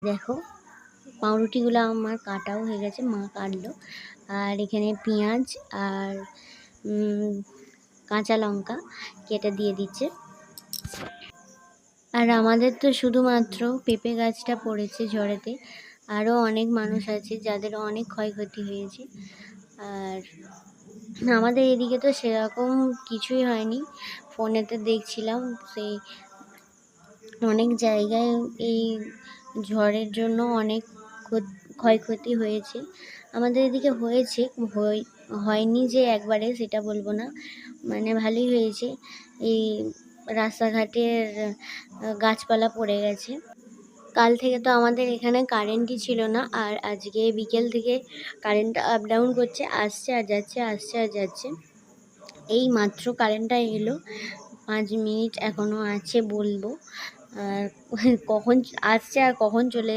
দেখো পাউরুটিগুলো আমার কাটাও হয়ে গেছে, মা কাটলো। আর এখানে পেঁয়াজ আর কাঁচা লঙ্কা কেটে দিয়ে দিচ্ছে। আর আমাদের তো শুধুমাত্র পেঁপে গাছটা পড়েছে ঝড়েতে, আরও অনেক মানুষ আছে যাদের অনেক ক্ষয়ক্ষতি হয়েছে। আর আমাদের এদিকে তো সেরকম কিছুই হয়নি। ফোনেতে দেখছিলাম সেই অনেক জায়গায় এই ঝড়ের জন্য অনেক ক্ষয়ক্ষতি হয়েছে। আমাদের এদিকে হয়েছে, হয়নি যে একবারে সেটা বলবো না, মানে ভালোই হয়েছে। এই রাস্তাঘাটের গাছপালা পড়ে গেছে। কাল থেকে তো আমাদের এখানে কারেন্টই ছিল না, আর আজকে বিকেল থেকে কারেন্টটা আপ ডাউন করছে, আসছে আর যাচ্ছে, আসছে আর যাচ্ছে। এই মাত্র কারেন্টটা এলো, 5 মিনিট এখনও আছে বলবো। আর কখন আসছে আর কখন চলে